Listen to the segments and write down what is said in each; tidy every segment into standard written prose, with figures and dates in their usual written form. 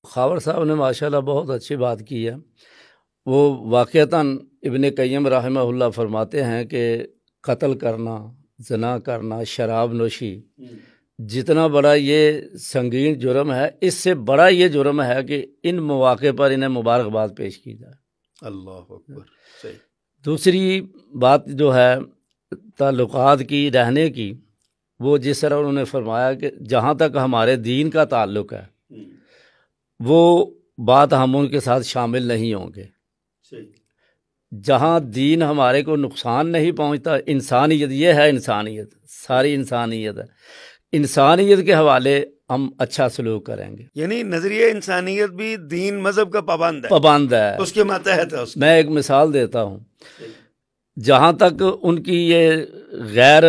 خاور صاحب نے ماشاءاللہ بہت اچھی بات کی ہے۔ وہ واقعتاً ابن قیم رحمہ اللہ فرماتے ہیں کہ قتل کرنا، زنا کرنا، شراب نوشی جتنا بڑا یہ سنگین جرم ہے، اس سے بڑا یہ جرم ہے کہ ان مواقع پر انہیں مبارکباد پیش کی جائے۔ اللہ اکبر، صحیح۔ دوسری بات جو ہے تعلقات کی، رہنے کی، وہ جس طرح انہوں نے فرمایا کہ جہاں تک ہمارے دین کا تعلق ہے وہ بات ہم ان کے ساتھ شامل نہیں ہوں گے۔ جہاں دین ہمارے کو نقصان نہیں پہنچتا، انسانیت، یہ ہے انسانیت، ساری انسانیت ہے، انسانیت کے حوالے ہم اچھا سلوک کریں گے۔ یعنی نظریہ انسانیت بھی دین مذہب کا پابند ہے، اس کے ماتحت ہے۔ میں ایک مثال دیتا ہوں، جہاں تک ان کی یہ غیر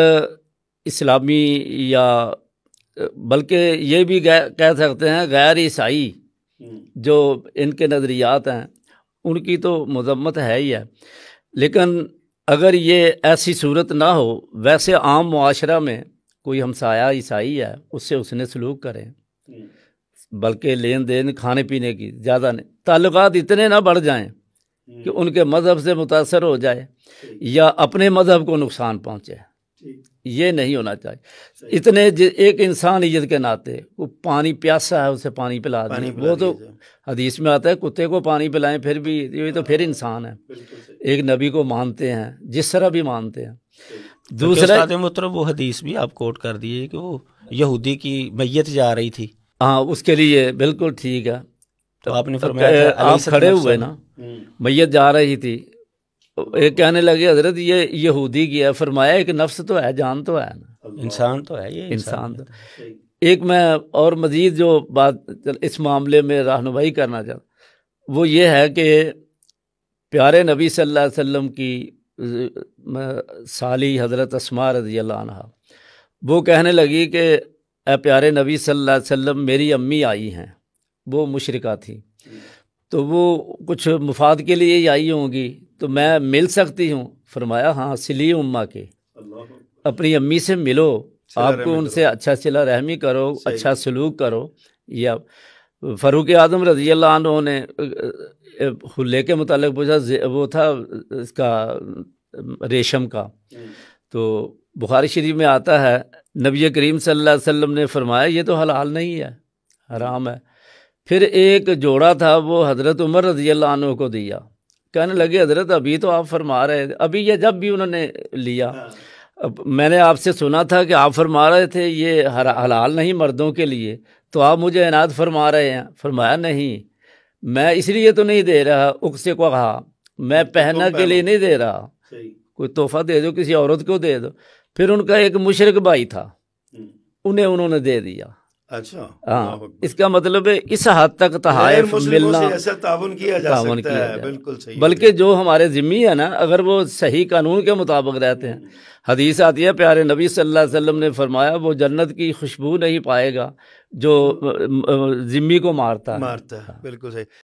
اسلامی یا بلکہ یہ بھی کہہ سکتے ہیں غیر عیسائی جو ان کے نظریات ہیں، ان کی تو مذمت ہے ہی ہے، لیکن اگر یہ ایسی صورت نہ ہو، ویسے عام معاشرہ میں کوئی ہمسایہ عیسائی ہے، اس سے حسن سلوک کریں، بلکہ لین دین کھانے پینے کی زیادہ نہیں، تعلقات اتنے نہ بڑھ جائیں کہ ان کے مذہب سے متاثر ہو جائے یا اپنے مذہب کو نقصان پہنچے، یہ نہیں ہونا چاہیے۔ اتنے ایک انسانیت کے ناطے، وہ پانی پیاسا ہے اسے پانی پلا دیں، وہ تو حدیث میں آتا ہے کتے کو پانی پلائیں پھر بھی، یہ تو پھر انسان ہے، ایک نبی کو مانتے ہیں جس طرح بھی مانتے ہیں۔ دوسرا محترم وہ حدیث بھی آپ کوٹ کر دیے کہ وہ یہودی کی میت جا رہی تھی، ہاں اس کے لیے بالکل ٹھیک ہے، تو آپ نے فرمایا آپ کھڑے ہوئے نا، میت جا رہی تھی، ایک کہنے لگے حضرت یہ یہودی کی ہے، فرمایا ایک نفس تو ہے، جان تو ہے نا، انسان تو ہے، یہ انسان تو۔ ایک میں اور مزید جو بات اس معاملے میں رہنمائی کرنا چاہتا وہ یہ ہے کہ پیارے نبی صلی اللہ علیہ وسلم کی سالی حضرت اسماء رضی اللہ عنہ، وہ کہنے لگی کہ اے پیارے نبی صلی اللہ علیہ وسلم، میری امی آئی ہیں، وہ مشرکہ تھی، تو وہ کچھ مفاد کے لیے ہی آئی ہوں گی، تو میں مل سکتی ہوں؟ فرمایا ہاں، صلی امہ کے، اپنی امی سے ملو، آپ کو ان سے اچھا صلہ رحمی کرو، اچھا سلوک کرو۔ یا فاروق اعظم رضی اللہ عنہ نے حلے کے متعلق پوچھا، وہ تھا اس کا ریشم کا، تو بخاری شریف میں آتا ہے نبی کریم صلی اللہ علیہ وسلم نے فرمایا یہ تو حلال نہیں ہے، حرام ہے۔ پھر ایک جوڑا تھا، وہ حضرت عمر رضی اللہ عنہ کو دیا، کہنے لگے حضرت ابھی تو آپ فرما رہے تھے، ابھی یہ جب بھی انہوں نے لیا، میں نے آپ سے سنا تھا کہ آپ فرما رہے تھے یہ حلال نہیں مردوں کے لیے، تو آپ مجھے عنایت فرما رہے ہیں۔ فرمایا نہیں، میں اس لیے تو نہیں دے رہا، اکسے کو کہا میں پہننا کے لیے نہیں دے رہا، کوئی تحفہ دے دو، کسی عورت کو دے دو۔ پھر ان کا ایک مشرک بھائی تھا، انہوں نے دے دیا۔ اچھا، ہاں، اس کا مطلب ہے اس حد تک تحائف ملنا، ایسا تعاون کیا جا سکتا ہے، بالکل صحیح۔ بلکہ جو ہمارے ذمہ ہے نا، اگر وہ صحیح قانون کے مطابق رہتے ہیں، حدیث آتی ہے پیارے نبی صلی اللہ علیہ وسلم نے فرمایا وہ جنت کی خوشبو نہیں پائے گا جو ذمی کو مارتا ہے، بالکل صحیح۔